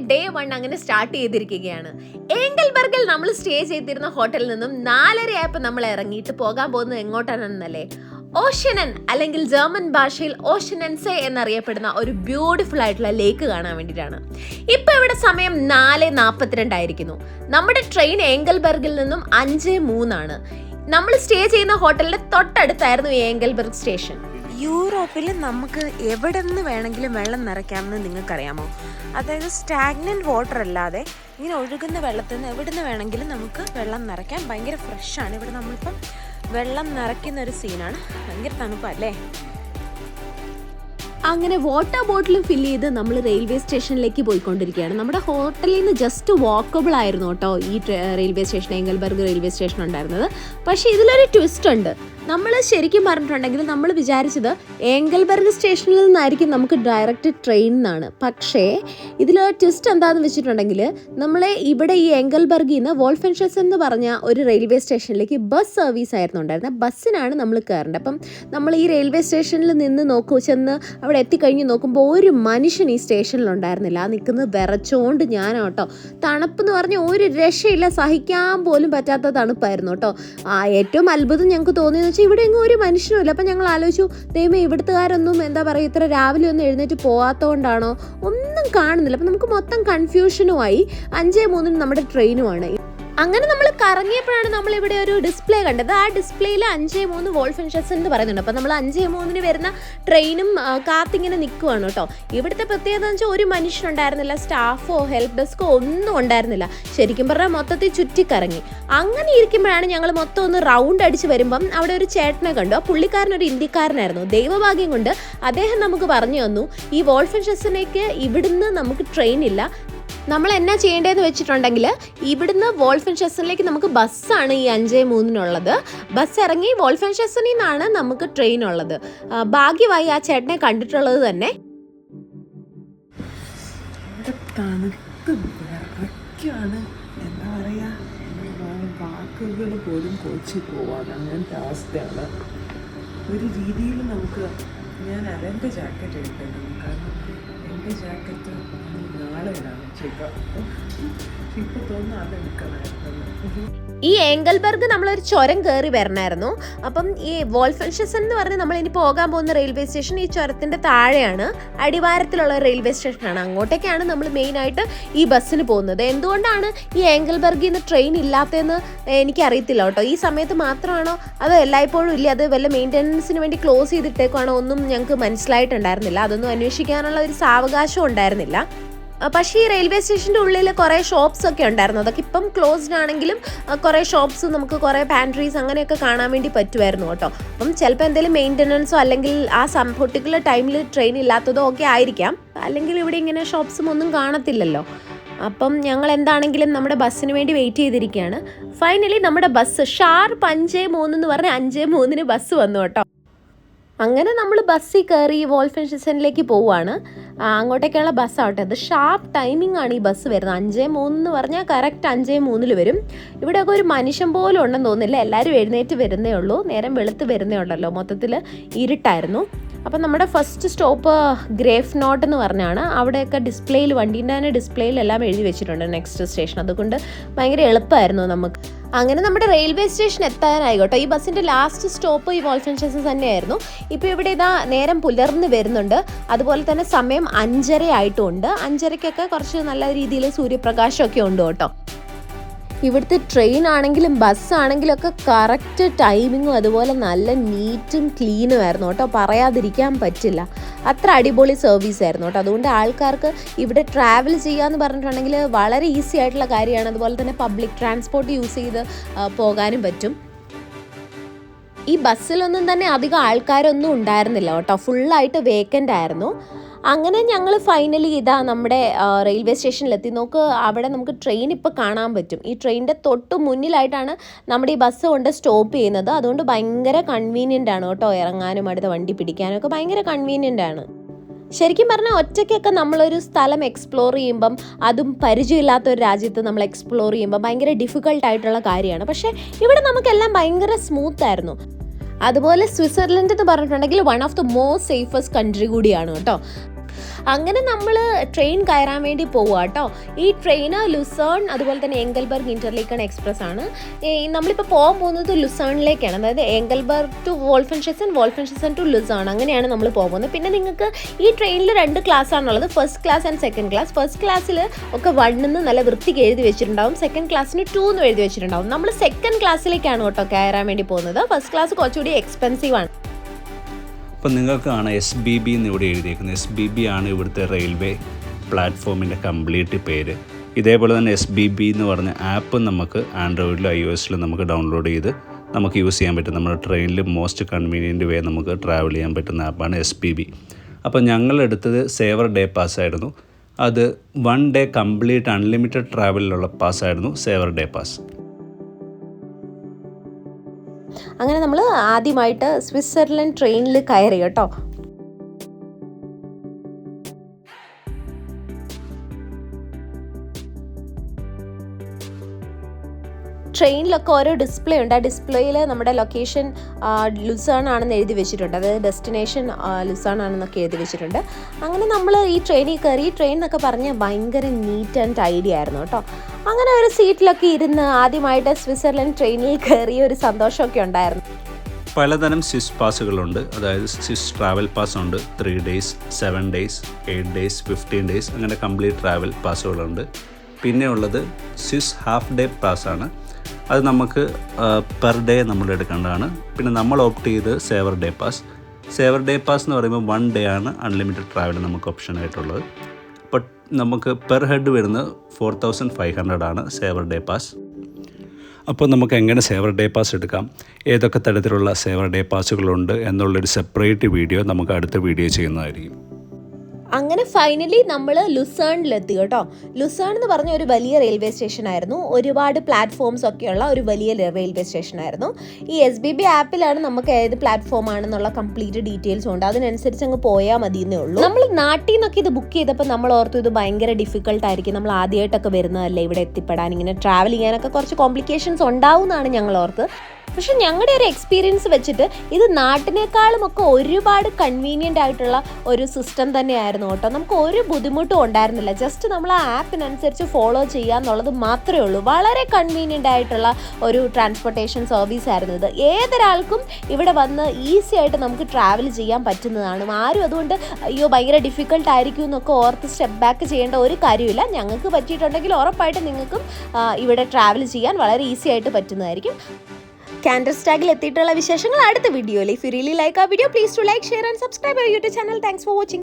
Day 1 അങ്ങനെ start ചെയ്തിരിക്കുകയാണ്. ഏംഗൽബർഗിൽ നമ്മൾ സ്റ്റേ ചെയ്തിരുന്ന ഹോട്ടലിൽ നിന്നും 4:30 ആയപ്പോൾ നമ്മൾ ഇറങ്ങിയിട്ട് പോകാൻ പോകുന്നത് എങ്ങോട്ടാണെന്നല്ലേ? ഓഷ്യനൻ അല്ലെങ്കിൽ ജർമ്മൻ ഭാഷയിൽ ഓഷ്യനൻസെ എന്നറിയപ്പെടുന്ന ഒരു ബ്യൂട്ടിഫുൾ ആയിട്ടുള്ള ലേക്ക് കാണാൻ വേണ്ടിയിട്ടാണ്. ഇപ്പോൾ ഇവിടെ സമയം 4:42 ആയിരിക്കുന്നു. നമ്മുടെ ട്രെയിൻ ഏംഗൽബർഗിൽ നിന്നും 5:03 ആണ്. നമ്മൾ സ്റ്റേ ചെയ്യുന്ന ഹോട്ടലിന്റെ തൊട്ടടുത്തായിരുന്നു ഏംഗൽബർഗ് സ്റ്റേഷൻ. യൂറോപ്പിൽ നമുക്ക് എവിടെ നിന്ന് വേണമെങ്കിലും വെള്ളം നിറയ്ക്കാമെന്ന് നിങ്ങൾക്കറിയാമോ? അതായത് സ്റ്റാഗ്നൻറ്റ് വാട്ടർ അല്ലാതെ ഇങ്ങനെ ഒഴുകുന്ന വെള്ളത്തിൽ നിന്ന് എവിടെ നിന്ന് വേണമെങ്കിലും നമുക്ക് വെള്ളം നിറയ്ക്കാം. ഭയങ്കര ഫ്രഷാണ്. ഇവിടെ നമ്മളിപ്പം വെള്ളം നിറയ്ക്കുന്ന ഒരു സീനാണ്. ഭയങ്കര തണുപ്പല്ലേ? അങ്ങനെ വാട്ടർ ബോട്ടിലും ഫില്ല് ചെയ്ത് നമ്മൾ റെയിൽവേ സ്റ്റേഷനിലേക്ക് പോയിക്കൊണ്ടിരിക്കുകയാണ്. നമ്മുടെ ഹോട്ടലിൽ നിന്ന് ജസ്റ്റ് വാക്കബിൾ ആയിരുന്നു കേട്ടോ ഈ റെയിൽവേ സ്റ്റേഷൻ, ഏംഗൽബർഗ് റെയിൽവേ സ്റ്റേഷൻ ഉണ്ടായിരുന്നത്. പക്ഷേ ഇതിലൊരു ട്വിസ്റ്റ് ഉണ്ട്. നമ്മൾ ശരിക്കും പറഞ്ഞിട്ടുണ്ടെങ്കിൽ നമ്മൾ വിചാരിച്ചത് ഏംഗൽബർഗ് സ്റ്റേഷനിൽ നിന്നായിരിക്കും നമുക്ക് ഡയറക്റ്റ് ട്രെയിൻ എന്നാണ്. പക്ഷേ ഇതിലൊരു ട്വിസ്റ്റ് എന്താണെന്ന് വെച്ചിട്ടുണ്ടെങ്കിൽ നമ്മളെ ഇവിടെ ഈ ഏംഗൽബർഗിൽ നിന്ന് വോൾഫൻഷെസ് എന്ന് പറഞ്ഞ ഒരു റെയിൽവേ സ്റ്റേഷനിലേക്ക് ബസ് സർവീസ് ആയിരുന്നു ഉണ്ടായിരുന്നത്. ബസ്സിനാണ് നമ്മൾ കയറേണ്ടത്. അപ്പം നമ്മൾ ഈ റെയിൽവേ സ്റ്റേഷനിൽ നിന്ന് ചെന്ന് അവിടെ എത്തിക്കഴിഞ്ഞ് നോക്കുമ്പോൾ ഒരു മനുഷ്യൻ ഈ സ്റ്റേഷനിൽ ഉണ്ടായിരുന്നില്ല. ആ നിൽക്കുന്നത് വിറച്ചുകൊണ്ട് ഞാനാട്ടോ. തണുപ്പെന്ന് പറഞ്ഞാൽ ഒരു രക്ഷയില്ല, സഹിക്കാൻ പോലും പറ്റാത്ത തണുപ്പായിരുന്നു കേട്ടോ. ഏറ്റവും അത്ഭുതം ഞങ്ങൾക്ക് തോന്നിയെന്ന് വെച്ചാൽ ഇവിടെ എങ്ങും ഒരു മനുഷ്യനുമില്ല. അപ്പം ഞങ്ങൾ ആലോചിച്ചു, ദൈവമേ ഇവിടുത്തുകാരൊന്നും എന്താ പറയുക ഇത്ര രാവിലെ ഒന്നും എഴുന്നേറ്റ് പോകാത്തതുകൊണ്ടാണോ ഒന്നും കാണുന്നില്ല. അപ്പം നമുക്ക് മൊത്തം കൺഫ്യൂഷനുമായി. 5:03 നമ്മുടെ ട്രെയിനുമാണ്. അങ്ങനെ നമ്മൾ കറങ്ങിയപ്പോഴാണ് നമ്മൾ ഇവിടെ ഒരു ഡിസ്പ്ലേ കണ്ടത്. ആ ഡിസ്പ്ലേയിൽ 5:03 വോൾഫൻഷെസ് എന്ന് പറയുന്നുണ്ട്. അപ്പം നമ്മൾ 5:03 വരുന്ന ട്രെയിനും കാത്തിങ്ങനെ നിൽക്കുവാണ് കേട്ടോ. ഇവിടുത്തെ പ്രത്യേകത എന്ന് വെച്ചാൽ ഒരു മനുഷ്യനുണ്ടായിരുന്നില്ല, സ്റ്റാഫോ ഹെൽപ്പ് ഡെസ്കോ ഒന്നും ഉണ്ടായിരുന്നില്ല. ശരിക്കും പറഞ്ഞാൽ മൊത്തത്തിൽ ചുറ്റിക്കറങ്ങി. അങ്ങനെ ഇരിക്കുമ്പോഴാണ് ഞങ്ങൾ മൊത്തം ഒന്ന് റൗണ്ട് അടിച്ച് വരുമ്പം അവിടെ ഒരു ചേട്ടനെ കണ്ടു. ആ പുള്ളിക്കാരനൊരു ഇന്ത്യക്കാരനായിരുന്നു. ദൈവഭാഗ്യം കൊണ്ട് അദ്ദേഹം നമുക്ക് പറഞ്ഞു തന്നു, ഈ വോൾഫൻഷെസിലേക്ക് ഇവിടുന്ന് നമുക്ക് ട്രെയിൻ ഇല്ല. നമ്മൾ എന്നാ ചെയ്യേണ്ടതെന്ന് വെച്ചിട്ടുണ്ടെങ്കിൽ ഇവിടുന്ന് വോൾഫൻഷെസിലേക്ക് നമുക്ക് ബസ്സാണ് ഈ 5:03 ബസ് ഇറങ്ങി വോൾഫൻഷെസിൽ നിന്നാണ് നമുക്ക് ട്രെയിൻ ഉള്ളത്. ഭാഗ്യമായി ആ ചേട്ടനെ കണ്ടിട്ടുള്ളത് തന്നെ. എന്താ പറയുക, വാക്കുകൾ പോലും കൊച്ചി പോവാണ്. അങ്ങനത്തെ അവസ്ഥയാണ്. ഒരു രീതിയിൽ നമുക്ക് ഞാൻ അരൻ്റെ ജാക്കറ്റ് എടുക്കേണ്ടത്, കാരണം എൻ്റെ ജാക്കറ്റ് നാളെ ഇടാൻ വെച്ചേക്കാം. ഇപ്പം തോന്നുന്നു അതെടുക്കണമായിരുന്നു. ഈ ഏംഗൽബർഗ് നമ്മളൊരു ചുരം കയറി വരണമായിരുന്നു. അപ്പം ഈ വോൾഫൻഷെസ് എന്ന് പറഞ്ഞ് നമ്മൾ ഇനി പോകാൻ പോകുന്ന റെയിൽവേ സ്റ്റേഷൻ ഈ ചുരത്തിൻ്റെ താഴെയാണ്, അടിവാരത്തിലുള്ള റെയിൽവേ സ്റ്റേഷനാണ്. അങ്ങോട്ടേക്കാണ് നമ്മൾ മെയിനായിട്ട് ഈ ബസ്സിന് പോകുന്നത്. എന്തുകൊണ്ടാണ് ഈ ഏംഗൽബർഗിൽ നിന്ന് ട്രെയിൻ ഇല്ലാത്തതെന്ന് എനിക്കറിയത്തില്ല കേട്ടോ. ഈ സമയത്ത് മാത്രമാണോ അതോ എല്ലായ്പ്പോഴും ഇല്ല, അത് വല്ല മെയിൻ്റനൻസിന് വേണ്ടി ക്ലോസ് ചെയ്തിട്ടേക്കാണോ ഒന്നും ഞങ്ങൾക്ക് മനസ്സിലായിട്ടുണ്ടായിരുന്നില്ല. അതൊന്നും അന്വേഷിക്കാനുള്ള ഒരു സാവകാശം ഉണ്ടായിരുന്നില്ല. പക്ഷേ ഈ റെയിൽവേ സ്റ്റേഷൻ്റെ ഉള്ളിൽ കുറേ ഷോപ്സ് ഒക്കെ ഉണ്ടായിരുന്നു. അതൊക്കെ ഇപ്പം ക്ലോസ്ഡ് ആണെങ്കിലും കുറേ ഷോപ്സ്, നമുക്ക് കുറേ പാൻട്രീസ് അങ്ങനെയൊക്കെ കാണാൻ വേണ്ടി പറ്റുമായിരുന്നു കേട്ടോ. അപ്പം ചിലപ്പോൾ എന്തെങ്കിലും മെയിൻ്റനൻസോ അല്ലെങ്കിൽ ആ പർട്ടിക്കുലർ ടൈമിൽ ട്രെയിൻ ഇല്ലാത്തതോ ഒക്കെ ആയിരിക്കാം. അല്ലെങ്കിൽ ഇവിടെ ഇങ്ങനെ ഷോപ്സും ഒന്നും കാണത്തില്ലല്ലോ. അപ്പം ഞങ്ങൾ എന്താണെങ്കിലും നമ്മുടെ ബസ്സിന് വേണ്ടി വെയിറ്റ് ചെയ്തിരിക്കുകയാണ്. ഫൈനലി നമ്മുടെ ബസ് ഷാർപ്പ് 5:03 എന്ന് പറഞ്ഞ് 5:03 ബസ് വന്നു കേട്ടോ. അങ്ങനെ നമ്മൾ ബസ്സിൽ കയറി വോൾഫൻഷെസിലേക്ക് പോവുകയാണ്. അങ്ങോട്ടേക്കുള്ള ബസ്സാവട്ടെ. അത് ഷാർപ്പ് ടൈമിംഗ് ആണ് ഈ ബസ് വരുന്നത്. 5:03 എന്ന് പറഞ്ഞാൽ കറക്റ്റ് 5:03 വരും. ഇവിടെയൊക്കെ ഒരു മനുഷ്യൻ പോലും ഉണ്ടെന്ന് തോന്നുന്നില്ല. എല്ലാവരും എഴുന്നേറ്റ് വരുന്നേ ഉള്ളൂ. നേരം വെളുത്ത് വരുന്നേ ഉണ്ടല്ലോ. മൊത്തത്തിൽ ഇരുട്ടായിരുന്നു. അപ്പം നമ്മുടെ ഫസ്റ്റ് സ്റ്റോപ്പ് ഗ്രേഫ് നോട്ട് എന്ന് പറഞ്ഞാണ്. അവിടെയൊക്കെ ഡിസ്പ്ലേയിൽ, വണ്ടീൻ്റെ തന്നെ ഡിസ്പ്ലേയിലെല്ലാം എഴുതി വെച്ചിട്ടുണ്ട് നെക്സ്റ്റ് സ്റ്റേഷൻ. അതുകൊണ്ട് ഭയങ്കര എളുപ്പമായിരുന്നു നമുക്ക്. അങ്ങനെ നമ്മുടെ റെയിൽവേ സ്റ്റേഷൻ എത്താനായി കേട്ടോ. ഈ ബസ്സിൻ്റെ ലാസ്റ്റ് സ്റ്റോപ്പ് ഈ വോൾഫൻഷെസ് തന്നെയായിരുന്നു. ഇപ്പോൾ ഇവിടെ ഇതാ നേരം പുലർന്ന് വരുന്നുണ്ട്. അതുപോലെ തന്നെ സമയം 5:30 ആയിട്ടുമുണ്ട്. 5:30ക്കൊക്കെ കുറച്ച് നല്ല രീതിയിൽ സൂര്യപ്രകാശമൊക്കെ ഉണ്ട് കേട്ടോ. ഇവിടുത്തെ ട്രെയിൻ ആണെങ്കിലും ബസ്സാണെങ്കിലും ഒക്കെ കറക്റ്റ് ടൈമിങ്ങും അതുപോലെ നല്ല നീറ്റും ക്ലീനും ആയിരുന്നു കേട്ടോ. പറയാതിരിക്കാൻ പറ്റില്ല. അത്ര അടിപൊളി സർവീസ് ആയിരുന്നു കേട്ടോ. അതുകൊണ്ട് ആൾക്കാർക്ക് ഇവിടെ ട്രാവൽ ചെയ്യാമെന്ന് പറഞ്ഞിട്ടുണ്ടെങ്കിൽ വളരെ ഈസി ആയിട്ടുള്ള കാര്യമാണ്. അതുപോലെ തന്നെ പബ്ലിക് ട്രാൻസ്പോർട്ട് യൂസ് ചെയ്ത് പോകാനും പറ്റും. ഈ ബസ്സിലൊന്നും തന്നെ അധികം ആൾക്കാരൊന്നും ഉണ്ടായിരുന്നില്ല കേട്ടോ. ഫുള്ളായിട്ട് വേക്കൻ്റ് ആയിരുന്നു. അങ്ങനെ ഞങ്ങൾ ഫൈനലി ഇതാ നമ്മുടെ റെയിൽവേ സ്റ്റേഷനിലെത്തി. നോക്ക്, അവിടെ നമുക്ക് ട്രെയിൻ ഇപ്പോൾ കാണാൻ പറ്റും. ഈ ട്രെയിനിൻ്റെ തൊട്ട് മുന്നിലായിട്ടാണ് നമ്മുടെ ഈ ബസ് കൊണ്ട് സ്റ്റോപ്പ് ചെയ്യുന്നത്. അതുകൊണ്ട് ഭയങ്കര കൺവീനിയൻ്റ് ആണ് കേട്ടോ. ഇറങ്ങാനും അടുത്ത വണ്ടി പിടിക്കാനും ഒക്കെ ഭയങ്കര കൺവീനിയൻ്റ് ആണ്. ശരിക്കും പറഞ്ഞാൽ ഒറ്റയ്ക്കൊക്കെ നമ്മളൊരു സ്ഥലം എക്സ്പ്ലോർ ചെയ്യുമ്പം, അതും പരിചയമില്ലാത്ത ഒരു രാജ്യത്ത് നമ്മൾ എക്സ്പ്ലോർ ചെയ്യുമ്പോൾ ഭയങ്കര ഡിഫിക്കൽട്ടായിട്ടുള്ള കാര്യമാണ്. പക്ഷേ ഇവിടെ നമുക്കെല്ലാം ഭയങ്കര സ്മൂത്തായിരുന്നു. അതുപോലെ സ്വിറ്റ്സർലൻഡ് എന്ന് പറഞ്ഞിട്ടുണ്ടെങ്കിൽ one of the most safest country കൂടിയാണ് കേട്ടോ. അങ്ങനെ നമ്മൾ ട്രെയിൻ കയറാൻ വേണ്ടി പോവുക കേട്ടോ. ഈ ട്രെയിന് ലുസേൺ അതുപോലെ തന്നെ എങ്കൽബർഗ് ഇന്റർലേക്കൺ എക്സ്പ്രസ് ആണ്. നമ്മളിപ്പോൾ പോകാൻ പോകുന്നത് ലുസേണിലേക്കാണ്, അതായത് എങ്കൽബർഗ് ടു വോൾഫൻഷെസൻ ടു ലുസേൺ, അങ്ങനെയാണ് നമ്മൾ പോകുന്നത്. പിന്നെ നിങ്ങൾക്ക് ഈ ട്രെയിനിൽ 2 ക്ലാസ് ആണുള്ളത്, first class and second class. First ക്ലാസ്സിൽ ഒക്കെ 1 എന്ന് നല്ല വൃത്തിക്ക് എഴുതി വെച്ചിട്ടുണ്ടാവും, സെക്കൻഡ് ക്ലാസ്സിന് 2 എന്ന് എഴുതി വെച്ചിട്ടുണ്ടാവും. നമ്മൾ സെക്കൻഡ് ക്ലാസ്സിലേക്കാണ് കേട്ടോ കയറാൻ വേണ്ടി പോകുന്നത്. ഫസ്റ്റ് ക്ലാസ് കുറച്ചുകൂടി എക്സ്പെൻസീവ് ആണ്. അപ്പോൾ നിങ്ങൾക്കാണ് SBB എന്ന് ഇവിടെ എഴുതിയിരിക്കുന്നത്. SBB ആണ് ഇവിടുത്തെ റെയിൽവേ പ്ലാറ്റ്ഫോമിൻ്റെ കംപ്ലീറ്റ് പേര്. ഇതേപോലെ തന്നെ SBB എന്ന് പറഞ്ഞ ആപ്പ് നമുക്ക് ആൻഡ്രോയിഡിലും iOSലും നമുക്ക് ഡൗൺലോഡ് ചെയ്ത് നമുക്ക് യൂസ് ചെയ്യാൻ പറ്റും. നമ്മുടെ ട്രെയിനിൽ മോസ്റ്റ് കൺവീനിയൻറ്റ് വേ നമുക്ക് ട്രാവൽ ചെയ്യാൻ പറ്റുന്ന ആപ്പാണ് SBB. അപ്പോൾ ഞങ്ങളെടുത്തത് സേവർ ഡേ പാസ് ആയിരുന്നു. അത് 1 ഡേ കംപ്ലീറ്റ് അൺലിമിറ്റഡ് ട്രാവലിലുള്ള പാസ്സായിരുന്നു സേവർ ഡേ പാസ്. അങ്ങനെ നമ്മൾ ആദ്യമായിട്ട് സ്വിറ്റ്സർലൻഡ് ട്രെയിനിൽ കയറി കേട്ടോ. ട്രെയിനിലൊക്കെ ഓരോ ഡിസ്പ്ലേ ഉണ്ട്. ആ ഡിസ്പ്ലേയിൽ നമ്മുടെ ലൊക്കേഷൻ ലുസേൺ ആണെന്ന് എഴുതി വെച്ചിട്ടുണ്ട്, അതായത് ഡെസ്റ്റിനേഷൻ ലുസേൺ ആണെന്നൊക്കെ എഴുതി വെച്ചിട്ടുണ്ട്. അങ്ങനെ നമ്മൾ ഈ ട്രെയിനിൽ കയറി. ട്രെയിൻ എന്നൊക്കെ പറഞ്ഞാൽ ഭയങ്കര നീറ്റ് ആൻഡ് ടൈഡി ആയിരുന്നു കേട്ടോ. അങ്ങനെ ഒരു സീറ്റിലൊക്കെ ഇരുന്ന് ആദ്യമായിട്ട് സ്വിറ്റ്സർലൻഡ് ട്രെയിനിൽ കയറിയ ഒരു സന്തോഷമൊക്കെ ഉണ്ടായിരുന്നു. പലതരം സ്വിസ് പാസുകളുണ്ട്, അതായത് സ്വിസ് ട്രാവൽ പാസ് ഉണ്ട്. 3 ഡേയ്സ്, 7 ഡേയ്സ്, 8 ഡേയ്സ്, 15 ഡേയ്സ്, അങ്ങനെ കംപ്ലീറ്റ് ട്രാവൽ പാസുകളുണ്ട്. പിന്നെ ഉള്ളത് സ്വിസ് ഹാഫ് ഡേ പാസ്സാണ്. അത് നമുക്ക് പെർ ഡേ നമ്മൾ എടുക്കേണ്ടതാണ്. പിന്നെ നമ്മൾ ഓപ്റ്റ് ചെയ്ത് saver day pass. Saver day pass എന്ന് പറയുമ്പോൾ 1 ഡേ ആണ് അൺലിമിറ്റഡ് ട്രാവൽ നമുക്ക് ഓപ്ഷൻ ആയിട്ടുള്ളത്. അപ്പോൾ നമുക്ക് പെർ ഹെഡ് വരുന്നത് 4500 ആണ് സേവർ ഡേ പാസ്. അപ്പോൾ നമുക്ക് എങ്ങനെ സേവർ ഡേ പാസ് എടുക്കാം, ഏതൊക്കെ തരത്തിലുള്ള സേവർ ഡേ പാസുകളുണ്ട് എന്നുള്ളൊരു സെപ്പറേറ്റ് വീഡിയോ നമുക്ക് അടുത്ത വീഡിയോ ചെയ്യുന്നതായിരിക്കും. അങ്ങനെ ഫൈനലി നമ്മൾ ലുസേണിലെത്തി കേട്ടോ. ലുസേൺ എന്ന് പറഞ്ഞ ഒരു വലിയ റെയിൽവേ സ്റ്റേഷൻ ആയിരുന്നു. ഒരുപാട് പ്ലാറ്റ്ഫോംസ് ഒക്കെയുള്ള ഒരു വലിയ റെയിൽവേ സ്റ്റേഷൻ ആയിരുന്നു. ഈ SBB ആപ്പിലാണ് നമുക്ക് ഏത് പ്ലാറ്റ്ഫോം ആണെന്നുള്ള കംപ്ലീറ്റ് ഡീറ്റെയിൽസ് ഉണ്ട്. അതിനനുസരിച്ച് അങ്ങ് പോയാൽ മതി എന്നേ ഉള്ളൂ. നമ്മൾ നാട്ടിൽ നിന്നൊക്കെ ഇത് ബുക്ക് ചെയ്തപ്പോൾ നമ്മൾ ഓർത്തു ഇത് ഭയങ്കര ഡിഫിക്കൽട്ട് ആയിരിക്കും, നമ്മൾ ആദ്യമായിട്ടൊക്കെ വരുന്നതല്ലേ ഇവിടെ എത്തിപ്പെടാൻ, ഇങ്ങനെ ട്രാവൽ ചെയ്യാനൊക്കെ കുറച്ച് കോംപ്ലിക്കേഷൻസ് ഉണ്ടാവും എന്നാണ് ഞങ്ങൾ ഓർത്ത്. പക്ഷെ ഞങ്ങളുടെ ഒരു എക്സ്പീരിയൻസ് വെച്ചിട്ട് ഇത് നാട്ടിനേക്കാളും ഒക്കെ ഒരുപാട് കൺവീനിയൻ്റ് ആയിട്ടുള്ള ഒരു സിസ്റ്റം തന്നെയായിരുന്നു കേട്ടോ. നമുക്ക് ഒരു ബുദ്ധിമുട്ടും ഉണ്ടായിരുന്നില്ല. ജസ്റ്റ് നമ്മൾ ആ ആപ്പിനനുസരിച്ച് ഫോളോ ചെയ്യുക എന്നുള്ളത് മാത്രമേ ഉള്ളൂ. വളരെ കൺവീനിയൻ്റ് ആയിട്ടുള്ള ഒരു ട്രാൻസ്പോർട്ടേഷൻ സർവീസ് ആയിരുന്നു ഇത്. ഏതൊരാൾക്കും ഇവിടെ വന്ന് ഈസി ആയിട്ട് നമുക്ക് ട്രാവൽ ചെയ്യാൻ പറ്റുന്നതാണ്. ആരും അതുകൊണ്ട് അയ്യോ ഭയങ്കര ഡിഫിക്കൽട്ട് ആയിരിക്കും എന്നൊക്കെ ഓർത്ത് സ്റ്റെപ്പ് ബാക്ക് ചെയ്യേണ്ട ഒരു കാര്യമില്ല. ഞങ്ങൾക്ക് പറ്റിയിട്ടുണ്ടെങ്കിൽ ഉറപ്പായിട്ട് നിങ്ങൾക്കും ഇവിടെ ട്രാവൽ ചെയ്യാൻ വളരെ ഈസി ആയിട്ട് പറ്റുന്നതായിരിക്കും. കാൻഡർസ്റ്റാഗിൽ എത്തിയിട്ടുള്ള വിശേഷങ്ങൾ അടുത്ത വീഡിയോയിൽ. ഇഫ് യു റിയലി ലൈക്ക് ആ video, please to like, share and subscribe our YouTube channel. Thanks for watching.